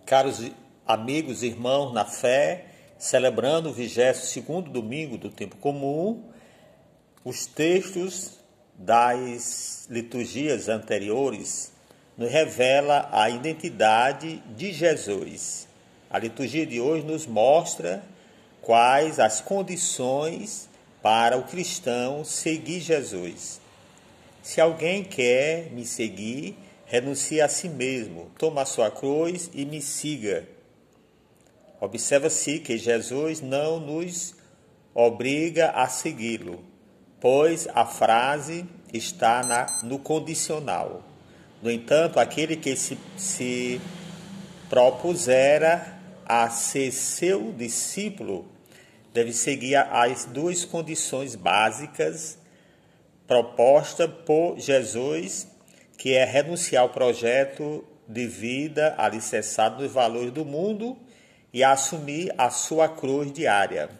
Caros amigos e irmãos na fé, celebrando o 22º domingo do tempo comum, os textos das liturgias anteriores nos revela a identidade de Jesus. A liturgia de hoje nos mostra quais as condições para o cristão seguir Jesus. Se alguém quer me seguir, renuncie a si mesmo, toma a sua cruz e me siga. Observa-se que Jesus não nos obriga a segui-lo, pois a frase está no condicional. No entanto, aquele que se propusera a ser seu discípulo deve seguir as duas condições básicas propostas por Jesus, que é renunciar ao projeto de vida alicerçado nos valores do mundo e assumir a sua cruz diária.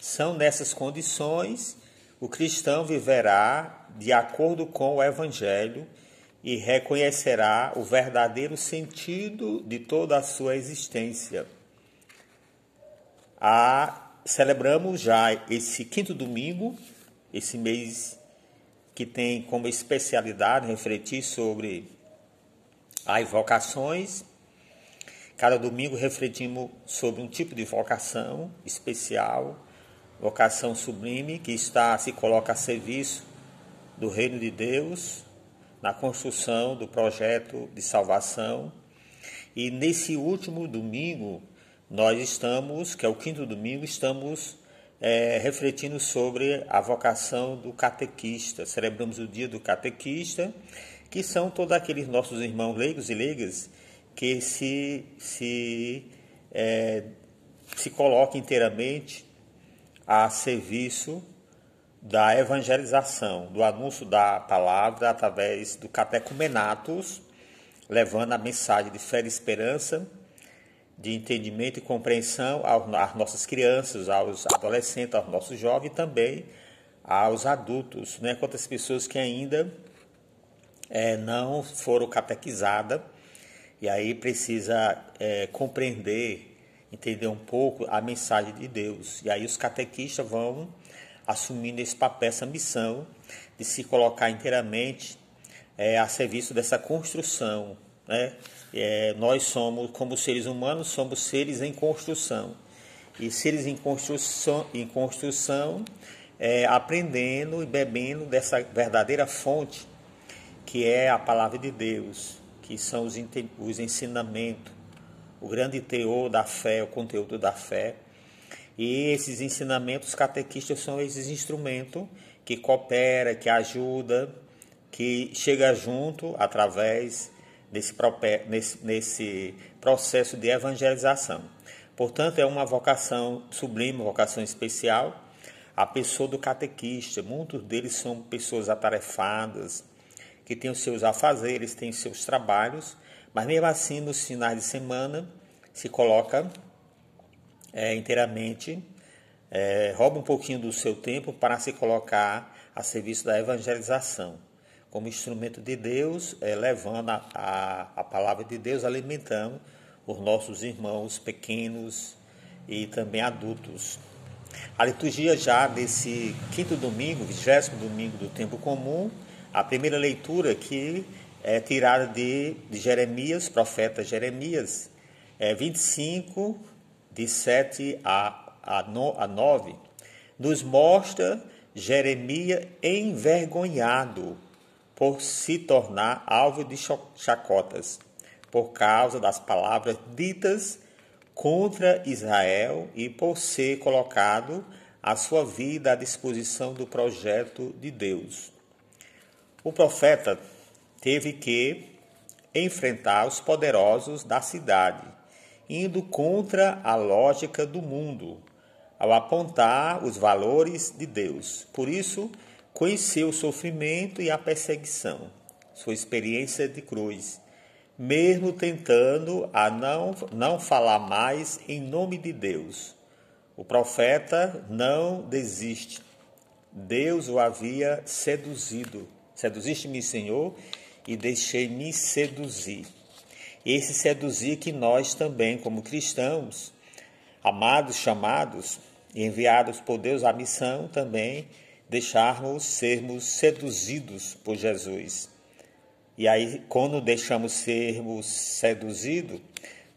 São nessas condições o cristão viverá de acordo com o Evangelho e reconhecerá o verdadeiro sentido de toda a sua existência. Celebramos já esse quinto domingo, esse mês que tem como especialidade refletir sobre as vocações. Cada domingo refletimos sobre um tipo de vocação especial, vocação sublime, que se coloca a serviço do reino de Deus, na construção do projeto de salvação. E nesse último domingo, nós estamos, que é o quinto domingo, estamos refletindo sobre a vocação do catequista. Celebramos o dia do catequista, que são todos aqueles nossos irmãos leigos e leigas que se colocam inteiramente a serviço da evangelização, do anúncio da palavra através do catecumenatos, levando a mensagem de fé e esperança, de entendimento e compreensão às nossas crianças, aos adolescentes, aos nossos jovens e também aos adultos, né? Quantas pessoas que ainda não foram catequizadas e aí precisa compreender, entender um pouco a mensagem de Deus. E aí os catequistas vão assumindo esse papel, essa missão de se colocar inteiramente a serviço dessa construção, né? Nós somos, como seres humanos, somos seres em construção. E seres em construção, aprendendo e bebendo dessa verdadeira fonte, que é a palavra de Deus, que são os ensinamentos, o grande teor da fé, o conteúdo da fé. E esses ensinamentos catequistas são esses instrumentos que cooperam, que ajudam, que chega junto através nesse processo de evangelização. Portanto, é uma vocação sublime, uma vocação especial, a pessoa do catequista. Muitos deles são pessoas atarefadas, que têm os seus afazeres, têm os seus trabalhos, mas mesmo assim, nos finais de semana, se coloca inteiramente, rouba um pouquinho do seu tempo para se colocar a serviço da evangelização, como instrumento de Deus, levando a palavra de Deus, alimentando os nossos irmãos pequenos e também adultos. A liturgia já desse quinto domingo, 20º domingo do tempo comum, a primeira leitura que é tirada de Jeremias, profeta Jeremias, 25, de 7 a 9, nos mostra Jeremias envergonhado por se tornar alvo de chacotas, por causa das palavras ditas contra Israel e por ser colocado a sua vida à disposição do projeto de Deus. O profeta teve que enfrentar os poderosos da cidade, indo contra a lógica do mundo, ao apontar os valores de Deus. Por isso, conheceu o sofrimento e a perseguição, sua experiência de cruz, mesmo tentando a não falar mais em nome de Deus. O profeta não desiste. Deus o havia seduzido. Seduziste-me, Senhor, e deixei-me seduzir. esse seduzir que nós também, como cristãos, amados, chamados e enviados por Deus à missão, também deixarmos sermos seduzidos por Jesus. E aí, quando deixamos sermos seduzidos,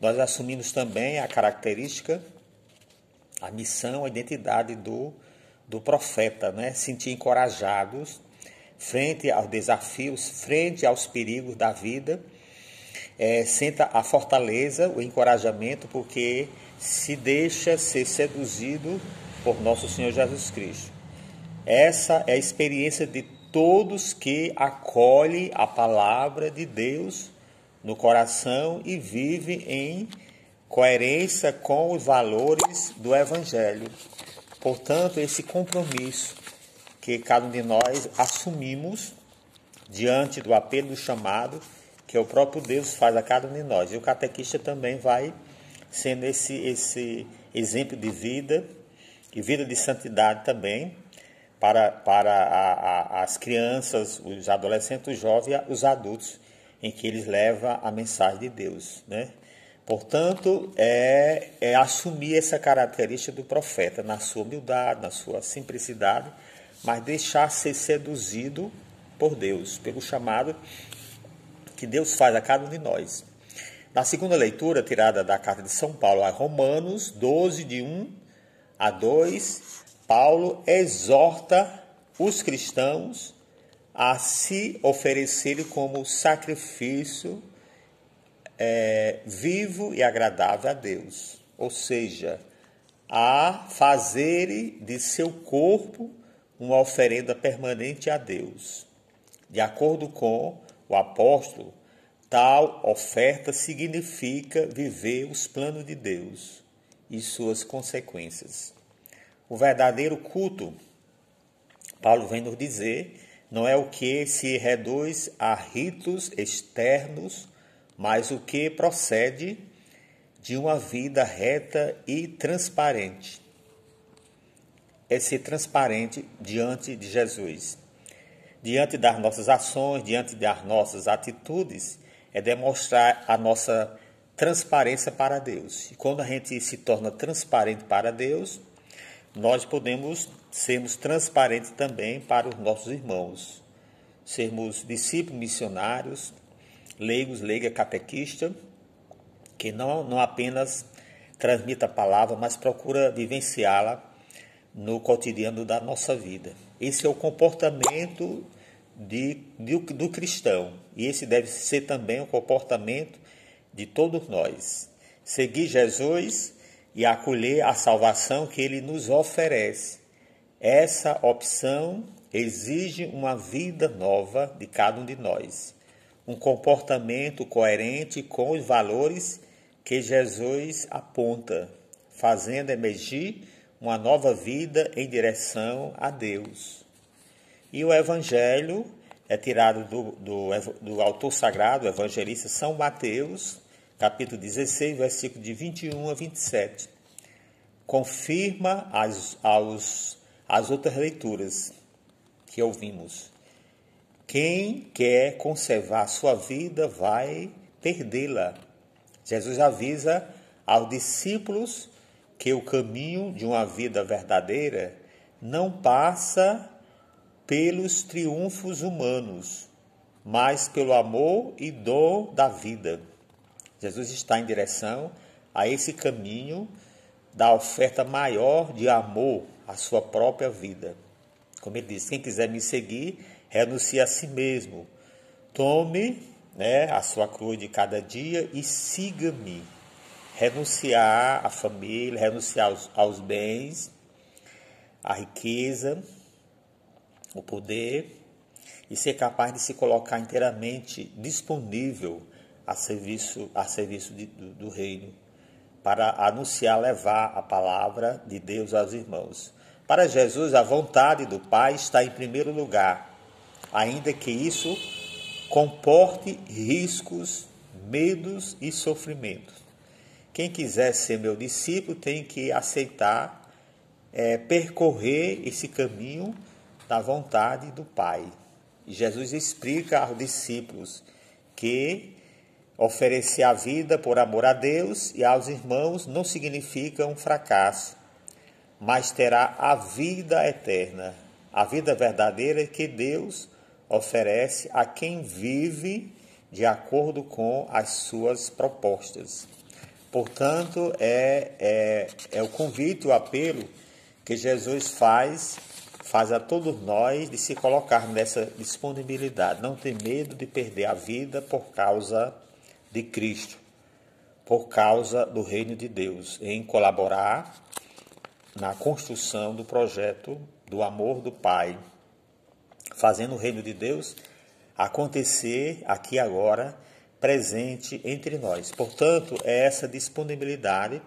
nós assumimos também a característica, a missão, a identidade do profeta, né? Sentir encorajados frente aos desafios, frente aos perigos da vida, senta a fortaleza, o encorajamento, porque se deixa ser seduzido por nosso Senhor Jesus Cristo. Essa é a experiência de todos que acolhem a palavra de Deus no coração e vivem em coerência com os valores do Evangelho. Portanto, esse compromisso que cada um de nós assumimos diante do apelo do chamado que o próprio Deus faz a cada um de nós. E o catequista também vai sendo esse exemplo de vida e vida de santidade também para as crianças, os adolescentes, os jovens e os adultos, em que eles levam a mensagem de Deus, né? Portanto, é assumir essa característica do profeta, na sua humildade, na sua simplicidade, mas deixar ser seduzido por Deus, pelo chamado que Deus faz a cada um de nós. Na segunda leitura, tirada da carta de São Paulo a Romanos 12, de 1 a 2, Paulo exorta os cristãos a se oferecerem como sacrifício vivo e agradável a Deus, ou seja, a fazerem de seu corpo uma oferenda permanente a Deus. De acordo com o apóstolo, tal oferta significa viver os planos de Deus e suas consequências. O verdadeiro culto, Paulo vem nos dizer, não é o que se reduz a ritos externos, mas o que procede de uma vida reta e transparente. É ser transparente diante de Jesus. Diante das nossas ações, diante das nossas atitudes, é demonstrar a nossa transparência para Deus. E quando a gente se torna transparente para Deus, nós podemos sermos transparentes também para os nossos irmãos. Sermos discípulos missionários, leigos, leiga, catequista, que não apenas transmite a palavra, mas procura vivenciá-la no cotidiano da nossa vida. Esse é o comportamento do cristão, e esse deve ser também o comportamento de todos nós. Seguir Jesus e acolher a salvação que Ele nos oferece. Essa opção exige uma vida nova de cada um de nós, um comportamento coerente com os valores que Jesus aponta, fazendo emergir uma nova vida em direção a Deus. E o Evangelho é tirado do autor sagrado, o evangelista São Mateus, capítulo 16, versículo de 21 a 27. Confirma as outras leituras que ouvimos. Quem quer conservar sua vida vai perdê-la. Jesus avisa aos discípulos que o caminho de uma vida verdadeira não passa pelos triunfos humanos, mas pelo amor e dom da vida. Jesus está em direção a esse caminho da oferta maior de amor à sua própria vida. Como ele diz, quem quiser me seguir, renuncie a si mesmo. Tome a sua cruz de cada dia e siga-me. Renunciar à família, renunciar aos bens, à riqueza, o poder, e ser capaz de se colocar inteiramente disponível a serviço do reino, para anunciar, levar a palavra de Deus aos irmãos. Para Jesus, a vontade do Pai está em primeiro lugar, ainda que isso comporte riscos, medos e sofrimentos. Quem quiser ser meu discípulo tem que aceitar, percorrer esse caminho da vontade do Pai. E Jesus explica aos discípulos que Oferecer a vida por amor a Deus e aos irmãos não significa um fracasso, mas terá a vida eterna, a vida verdadeira que Deus oferece a quem vive de acordo com as suas propostas. Portanto, é o convite, o apelo que Jesus faz a todos nós de se colocar nessa disponibilidade, não ter medo de perder a vida por causa de Cristo, por causa do reino de Deus, em colaborar na construção do projeto do amor do Pai, fazendo o reino de Deus acontecer aqui agora, presente entre nós. Portanto, é essa disponibilidade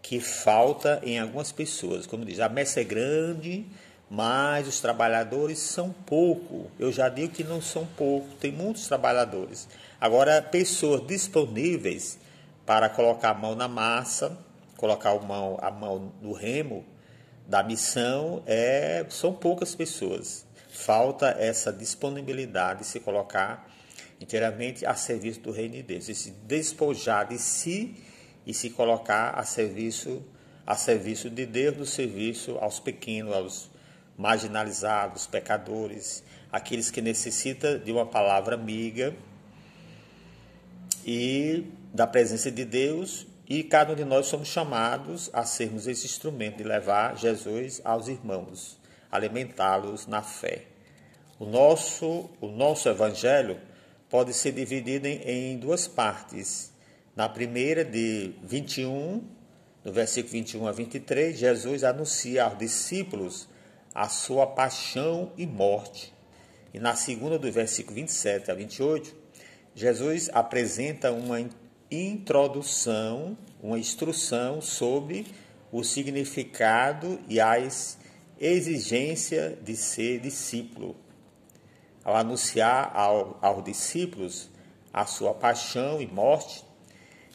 que falta em algumas pessoas. Como diz, a messe é grande, mas os trabalhadores são pouco. Eu já digo que não são pouco, tem muitos trabalhadores. Agora, pessoas disponíveis para colocar a mão na massa, colocar a mão no remo da missão, são poucas pessoas. Falta essa disponibilidade de se colocar inteiramente a serviço do reino de Deus, de se despojar de si e se colocar a serviço de Deus, no serviço aos pequenos, aos marginalizados, pecadores, aqueles que necessitam de uma palavra amiga e da presença de Deus, e cada um de nós somos chamados a sermos esse instrumento de levar Jesus aos irmãos, alimentá-los na fé. O nosso evangelho pode ser dividido em duas partes. Na primeira, de 21, no versículo 21 a 23, Jesus anuncia aos discípulos a sua paixão e morte. E na segunda, do versículo 27 a 28, Jesus apresenta uma introdução, uma instrução sobre o significado e as exigências de ser discípulo. Ao anunciar aos discípulos a sua paixão e morte,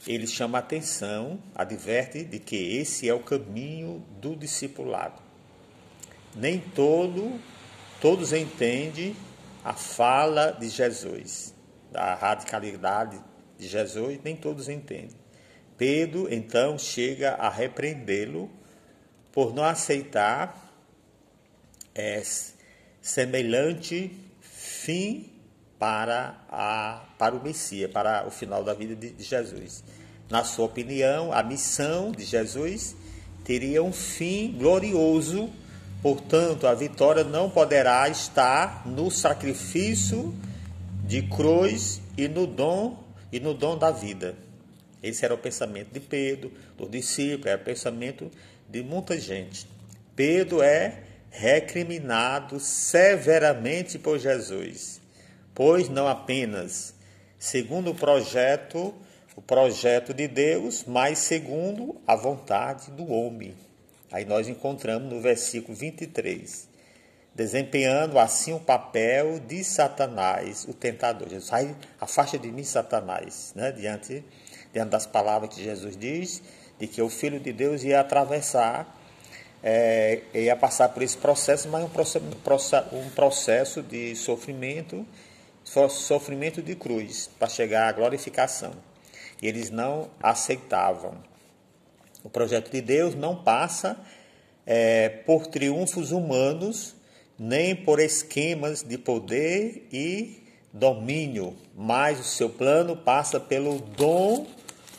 ele chama a atenção, adverte de que esse é o caminho do discipulado. Nem todos entendem a fala de Jesus, da radicalidade de Jesus, nem todos entendem. Pedro, então, chega a repreendê-lo por não aceitar semelhante fim para o Messias, para o final da vida de Jesus. Na sua opinião, a missão de Jesus teria um fim glorioso. Portanto, a vitória não poderá estar no sacrifício de cruz e no dom da vida. Esse era o pensamento de Pedro, dos discípulos, era o pensamento de muita gente. Pedro é recriminado severamente por Jesus, pois não apenas segundo o projeto de Deus, mas segundo a vontade do homem. Aí nós encontramos no versículo 23, desempenhando assim o papel de Satanás, o tentador. Jesus, afasta de mim, Satanás, né? Diante das palavras que Jesus diz, de que o Filho de Deus ia atravessar, ia passar por esse processo, mas um processo de sofrimento de cruz, para chegar à glorificação. E eles não aceitavam. O projeto de Deus não passa por triunfos humanos, nem por esquemas de poder e domínio, mas o seu plano passa pelo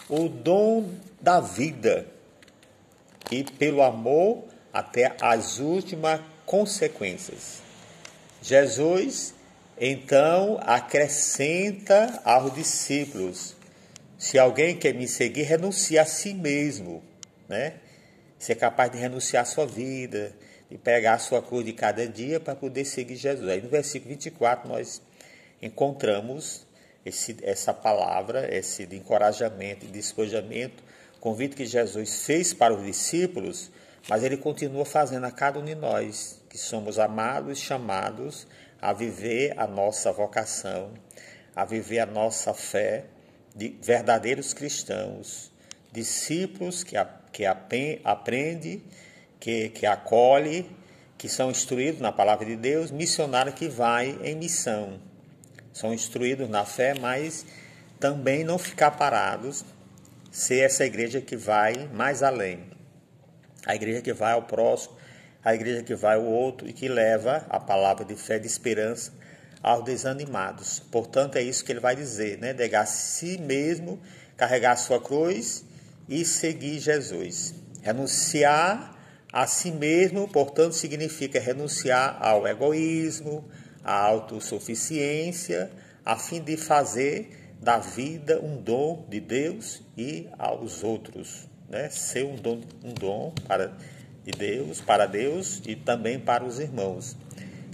o dom da vida e pelo amor até as últimas consequências. Jesus, então, acrescenta aos discípulos: se alguém quer me seguir, renuncie a si mesmo, né? Ser capaz de renunciar à sua vida, de pegar a sua cruz de cada dia para poder seguir Jesus. Aí no versículo 24 nós encontramos essa palavra, esse de encorajamento e despojamento, convite que Jesus fez para os discípulos, mas ele continua fazendo a cada um de nós, que somos amados e chamados a viver a nossa vocação, a viver a nossa fé de verdadeiros cristãos, discípulos que aprendem, que acolhem, que são instruídos na palavra de Deus, missionário que vai em missão. São instruídos na fé, mas também não ficar parados, ser essa igreja que vai mais além. A igreja que vai ao próximo, a igreja que vai ao outro e que leva a palavra de fé e de esperança aos desanimados. Portanto, é isso que ele vai dizer, né? Negar a si mesmo, carregar a sua cruz e seguir Jesus. Renunciar a si mesmo, portanto, significa renunciar ao egoísmo, à autossuficiência, a fim de fazer da vida um dom de Deus e aos outros, né? Ser um dom para Deus e também para os irmãos.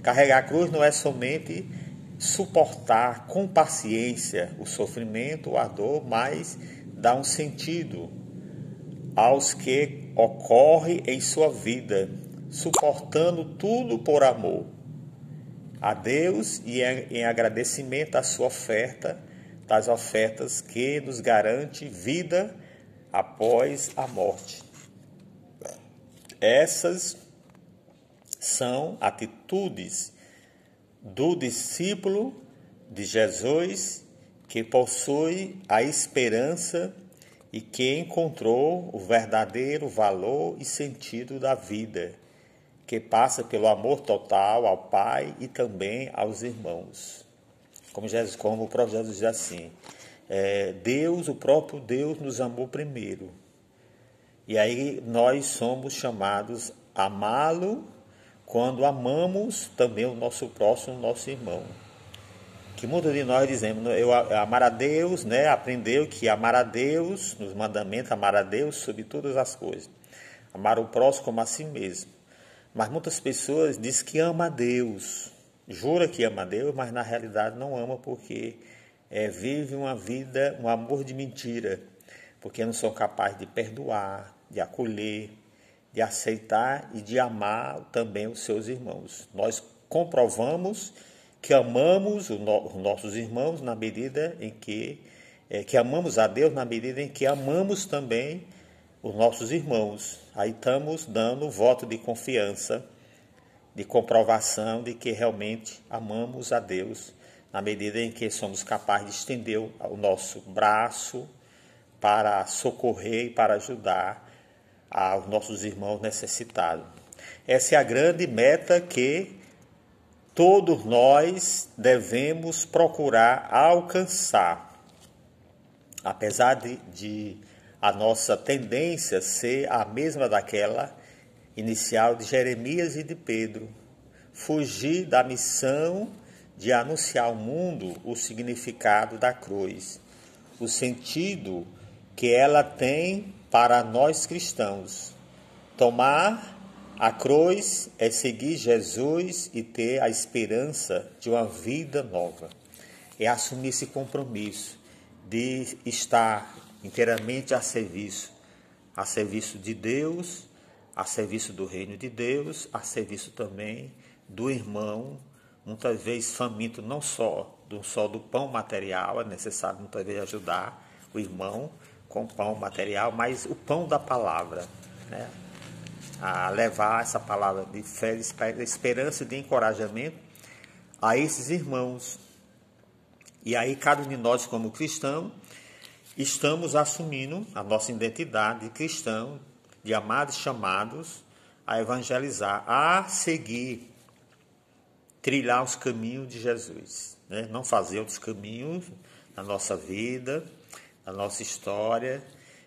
Carregar a cruz não é somente suportar com paciência o sofrimento, a dor, mas dá um sentido aos que ocorre em sua vida, suportando tudo por amor a Deus e em agradecimento à sua oferta, das ofertas que nos garante vida após a morte. Essas são atitudes do discípulo de Jesus que possui a esperança e que encontrou o verdadeiro valor e sentido da vida, que passa pelo amor total ao Pai e também aos irmãos. Como o próprio Jesus diz assim, Deus, o próprio Deus nos amou primeiro. E aí nós somos chamados a amá-lo quando amamos também o nosso próximo, o nosso irmão. Que muitos de nós dizemos, eu amar a Deus, né? Aprendeu que amar a Deus, nos mandamentos, amar a Deus sobre todas as coisas. Amar o próximo como a si mesmo. Mas muitas pessoas dizem que ama a Deus, jura que ama a Deus, mas na realidade não ama porque vive uma vida, um amor de mentira, porque não são capazes de perdoar, de acolher, de aceitar e de amar também os seus irmãos. Nós comprovamos que amamos os nossos irmãos na medida em que amamos a Deus na medida em que amamos também os nossos irmãos. Aí estamos dando voto de confiança, de comprovação de que realmente amamos a Deus, na medida em que somos capazes de estender o nosso braço para socorrer e para ajudar aos nossos irmãos necessitados. Essa é a grande meta que todos nós devemos procurar alcançar, apesar de a nossa tendência ser a mesma daquela inicial de Jeremias e de Pedro, fugir da missão de anunciar ao mundo o significado da cruz, o sentido que ela tem para nós cristãos. Tomar a cruz é seguir Jesus e ter a esperança de uma vida nova. É assumir esse compromisso de estar inteiramente a serviço de Deus, a serviço do reino de Deus, a serviço também do irmão, muitas vezes faminto não só do pão material, é necessário muitas vezes ajudar o irmão com pão material, mas o pão da palavra, né? A levar essa palavra de fé, de esperança e de encorajamento a esses irmãos. E aí cada um de nós como cristão estamos assumindo a nossa identidade de cristão, de amados chamados a evangelizar, a seguir, trilhar os caminhos de Jesus, né? Não fazer outros caminhos na nossa vida, na nossa história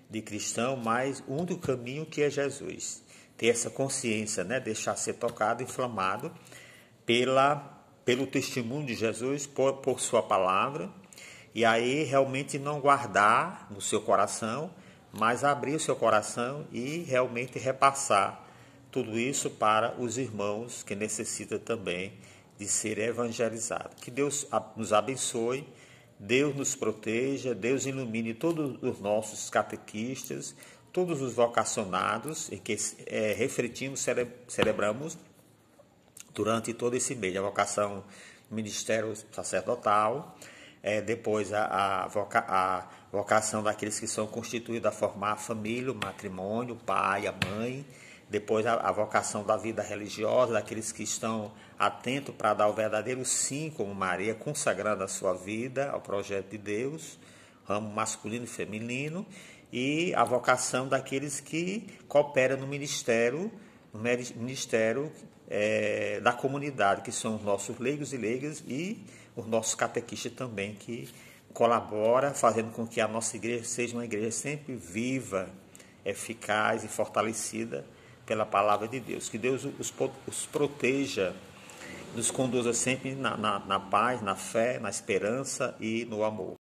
de cristão, mas um do caminho que é Jesus. Ter essa consciência, né? Deixar ser tocado, inflamado pelo testemunho de Jesus, por sua palavra, e aí realmente não guardar no seu coração, mas abrir o seu coração e realmente repassar tudo isso para os irmãos que necessitam também de ser evangelizados. Que Deus nos abençoe, Deus nos proteja, Deus ilumine todos os nossos catequistas, todos os vocacionados em que refletimos, celebramos durante todo esse mês. A vocação do ministério sacerdotal, depois a vocação daqueles que são constituídos a formar a família, o matrimônio, o pai, a mãe. Depois a vocação da vida religiosa, daqueles que estão atentos para dar o verdadeiro sim, como Maria, consagrando a sua vida ao projeto de Deus. ramo masculino e feminino, e a vocação daqueles que cooperam no ministério da comunidade, que são os nossos leigos e leigas e os nossos catequistas também, que colabora fazendo com que a nossa igreja seja uma igreja sempre viva, eficaz e fortalecida pela palavra de Deus. Que Deus os proteja, nos conduza sempre na paz, na fé, na esperança e no amor.